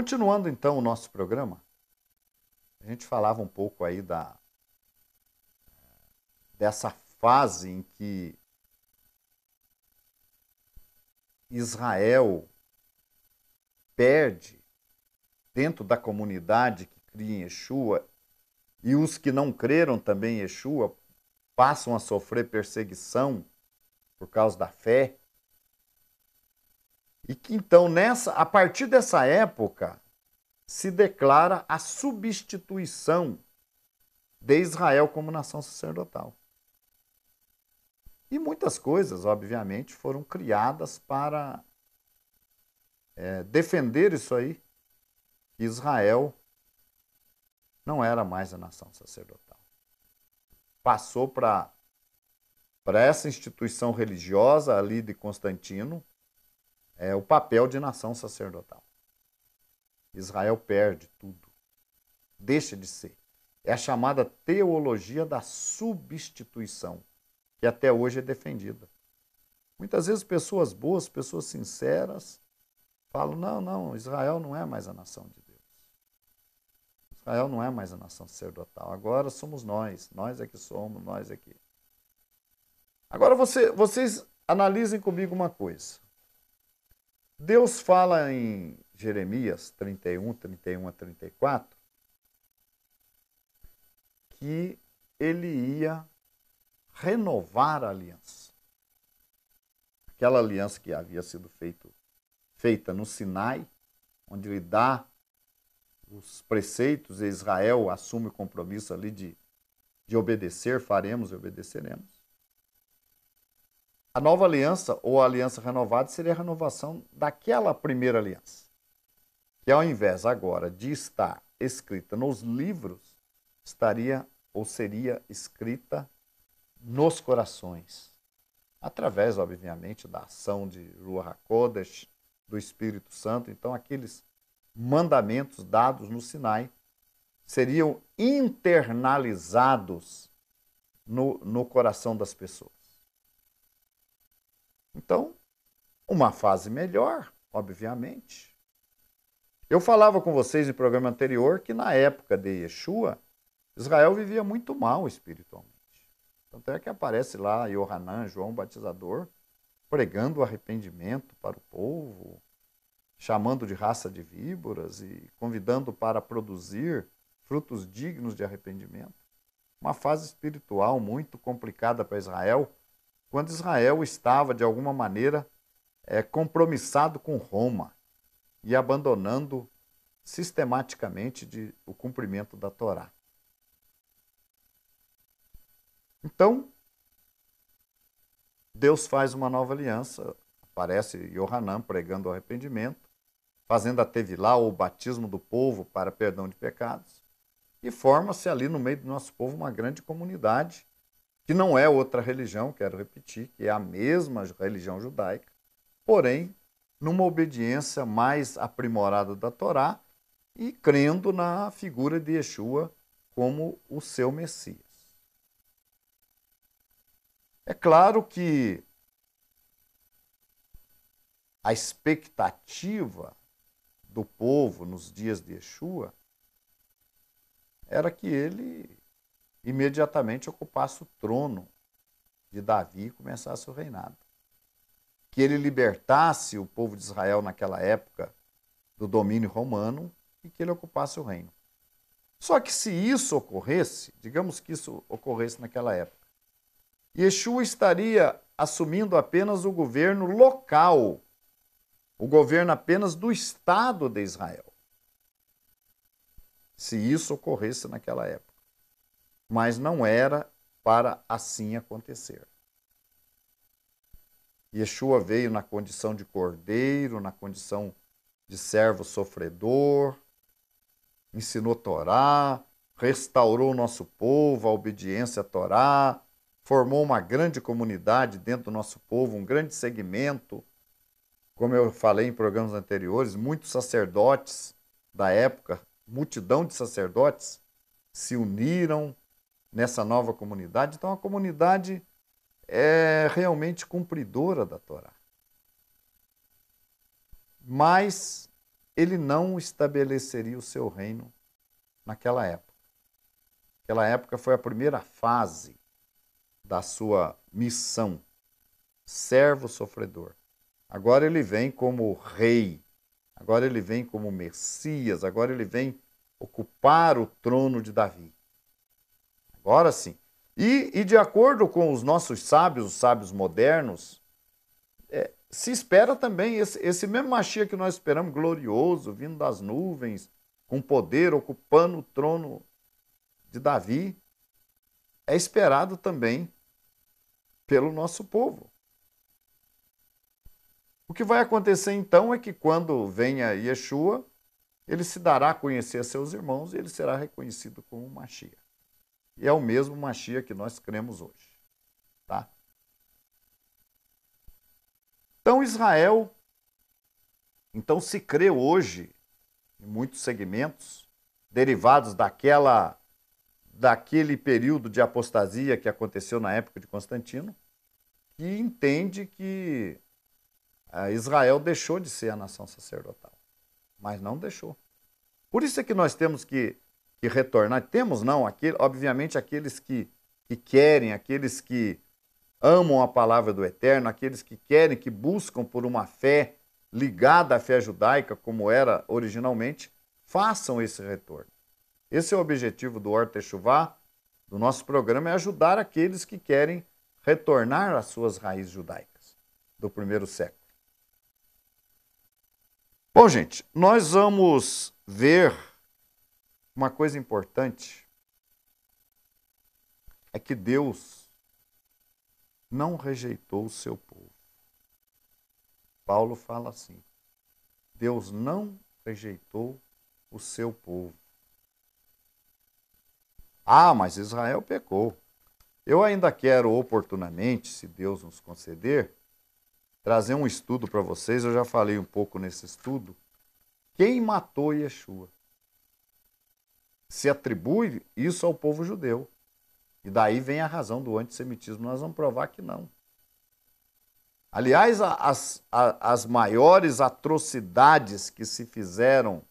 Continuando então o nosso programa, a gente falava um pouco aí dessa fase em que Israel perde dentro da comunidade que cria em Yeshua, e os que não creram também em Yeshua passam a sofrer perseguição por causa da fé. E que então, a partir dessa época, se declara a substituição de Israel como nação sacerdotal. E muitas coisas, obviamente, foram criadas para defender isso aí, que Israel não era mais a nação sacerdotal. Passou para essa instituição religiosa ali de Constantino o papel de nação sacerdotal. Israel perde tudo, deixa de ser. É a chamada teologia da substituição, que até hoje é defendida. Muitas vezes pessoas boas, pessoas sinceras, falam, não, Israel não é mais a nação de Deus. Israel não é mais a nação sacerdotal. Agora somos nós é que somos, nós é que... Agora vocês analisem comigo uma coisa. Deus fala em Jeremias 31 a 34, que ele ia renovar a aliança. Aquela aliança que havia sido feita no Sinai, onde ele dá os preceitos e Israel assume o compromisso ali de obedecer, faremos e obedeceremos. A nova aliança, ou a aliança renovada, seria a renovação daquela primeira aliança, que ao invés agora de estar escrita nos livros, estaria ou seria escrita nos corações, através, obviamente, da ação de Ruach HaKodesh, do Espírito Santo. Então, aqueles mandamentos dados no Sinai seriam internalizados no coração das pessoas. Então, uma fase melhor, obviamente. Eu falava com vocês no programa anterior que na época de Yeshua, Israel vivia muito mal espiritualmente. Tanto é que aparece lá Yohanan, João Batizador, pregando o arrependimento para o povo, chamando de raça de víboras e convidando para produzir frutos dignos de arrependimento. Uma fase espiritual muito complicada para Israel, quando Israel estava, de alguma maneira, compromissado com Roma e abandonando sistematicamente o cumprimento da Torá. Então, Deus faz uma nova aliança, aparece Yohanan pregando o arrependimento, fazendo a Tevilá, ou o batismo do povo para perdão de pecados, e forma-se ali no meio do nosso povo uma grande comunidade, que não é outra religião, quero repetir, que é a mesma religião judaica, porém, numa obediência mais aprimorada da Torá e crendo na figura de Yeshua como o seu Messias. É claro que a expectativa do povo nos dias de Yeshua era que ele imediatamente ocupasse o trono de Davi e começasse o reinado. Que ele libertasse o povo de Israel naquela época do domínio romano e que ele ocupasse o reino. Só que se isso ocorresse, digamos que isso ocorresse naquela época, Yeshua estaria assumindo apenas o governo local, o governo apenas do Estado de Israel. Se isso ocorresse naquela época. Mas não era para assim acontecer. Yeshua veio na condição de cordeiro, na condição de servo sofredor, ensinou Torá, restaurou o nosso povo, a obediência à Torá, formou uma grande comunidade dentro do nosso povo, um grande segmento. Como eu falei em programas anteriores, muitos sacerdotes da época, multidão de sacerdotes, se uniram nessa nova comunidade. Então, a comunidade é realmente cumpridora da Torá. Mas ele não estabeleceria o seu reino naquela época. Aquela época foi a primeira fase da sua missão, servo sofredor. Agora ele vem como rei, agora ele vem como Messias, agora ele vem ocupar o trono de Davi. Agora sim. E de acordo com os nossos sábios, os sábios modernos, se espera também esse mesmo Mashiach que nós esperamos, glorioso, vindo das nuvens, com poder, ocupando o trono de Davi, é esperado também pelo nosso povo. O que vai acontecer então é que quando venha Yeshua, ele se dará a conhecer a seus irmãos e ele será reconhecido como Mashiach. E é o mesmo Mashiach que nós cremos hoje. Tá? Então Israel, então se crê hoje, em muitos segmentos, derivados daquele período de apostasia que aconteceu na época de Constantino, que entende que Israel deixou de ser a nação sacerdotal, mas não deixou. Por isso é que nós temos que retornar. Temos não, obviamente aqueles que querem, aqueles que amam a palavra do Eterno, aqueles que querem, que buscam por uma fé ligada à fé judaica, como era originalmente, façam esse retorno. Esse é o objetivo do Or Teshuvah, do nosso programa, é ajudar aqueles que querem retornar às suas raízes judaicas do primeiro século. Bom, gente, nós vamos ver uma coisa importante, é que Deus não rejeitou o seu povo. Paulo fala assim, Deus não rejeitou o seu povo. Ah, mas Israel pecou. Eu ainda quero oportunamente, se Deus nos conceder, trazer um estudo para vocês. Eu já falei um pouco nesse estudo. Quem matou Yeshua? Se atribui isso ao povo judeu. E daí vem a razão do antissemitismo. Nós vamos provar que não. Aliás, as maiores atrocidades que se fizeram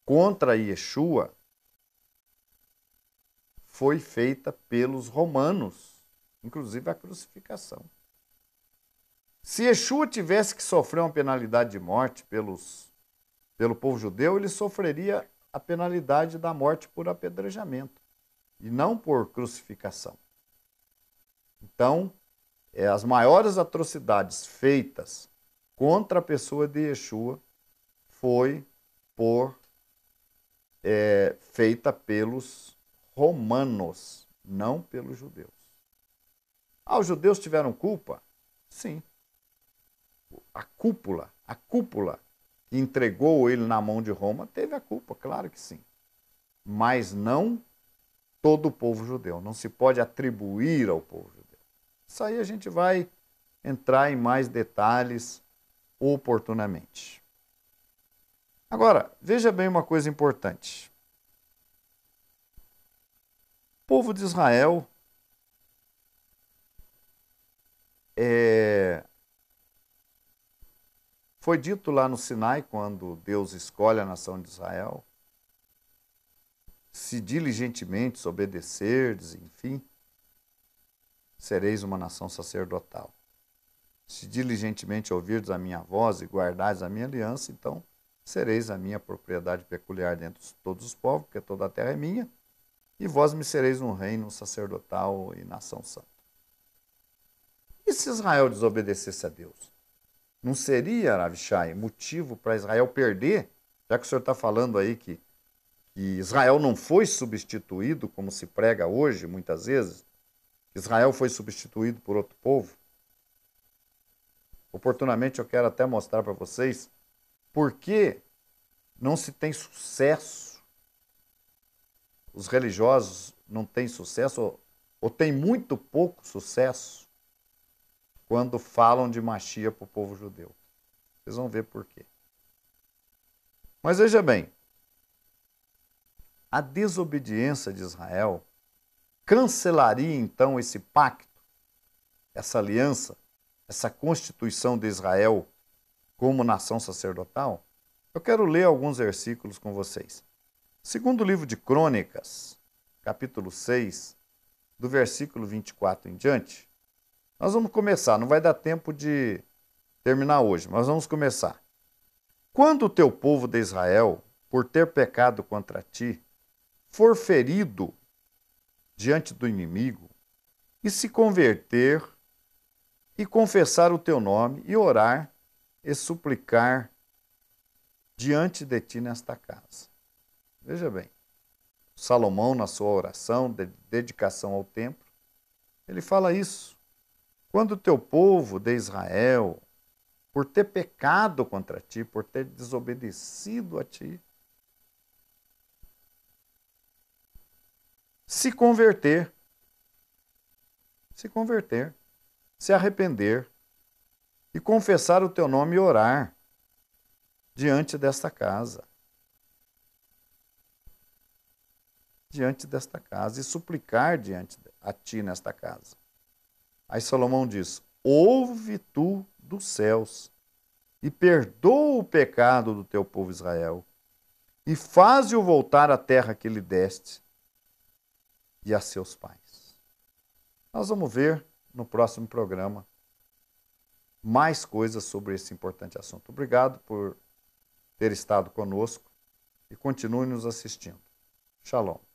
contra Yeshua foi feita pelos romanos, inclusive a crucificação. Se Yeshua tivesse que sofrer uma penalidade de morte pelo povo judeu, ele sofreria a penalidade da morte por apedrejamento e não por crucificação. Então, as maiores atrocidades feitas contra a pessoa de Yeshua foi feita pelos romanos, não pelos judeus. Ah, os judeus tiveram culpa? Sim. A cúpula que entregou ele na mão de Roma teve a culpa, claro que sim. Mas não todo o povo judeu. Não se pode atribuir ao povo judeu. Isso aí a gente vai entrar em mais detalhes oportunamente. Agora, veja bem uma coisa importante. O povo de Israel foi dito lá no Sinai, quando Deus escolhe a nação de Israel, se diligentemente obedecerdes, enfim, sereis uma nação sacerdotal. Se diligentemente ouvirdes a minha voz e guardardes a minha aliança, então sereis a minha propriedade peculiar dentre todos os povos, porque toda a terra é minha, e vós me sereis um reino sacerdotal e nação santa. E se Israel desobedecesse a Deus? Não seria, Avishai, motivo para Israel perder? Já que o senhor está falando aí que Israel não foi substituído, como se prega hoje, muitas vezes, Israel foi substituído por outro povo. Oportunamente eu quero até mostrar para vocês por que não se tem sucesso. Os religiosos não têm sucesso ou têm muito pouco sucesso quando falam de Mashiach para o povo judeu. Vocês vão ver por quê. Mas veja bem, a desobediência de Israel cancelaria então esse pacto, essa aliança, essa constituição de Israel como nação sacerdotal? Eu quero ler alguns versículos com vocês. Segundo livro de Crônicas, capítulo 6, do versículo 24 em diante, nós vamos começar. Não vai dar tempo de terminar hoje, mas vamos começar. Quando o teu povo de Israel, por ter pecado contra ti, for ferido diante do inimigo, e se converter, e confessar o teu nome, e orar, e suplicar diante de ti nesta casa. Veja bem, Salomão, na sua oração de dedicação ao templo, ele fala isso. Quando o teu povo de Israel, por ter pecado contra ti, por ter desobedecido a ti, se converter, se arrepender e confessar o teu nome e orar diante desta casa. Diante desta casa e suplicar diante a ti nesta casa. Aí Salomão diz: ouve tu dos céus e perdoa o pecado do teu povo Israel e faze-o voltar à terra que lhe deste e a seus pais. Nós vamos ver no próximo programa mais coisas sobre esse importante assunto. Obrigado por ter estado conosco e continue nos assistindo. Shalom.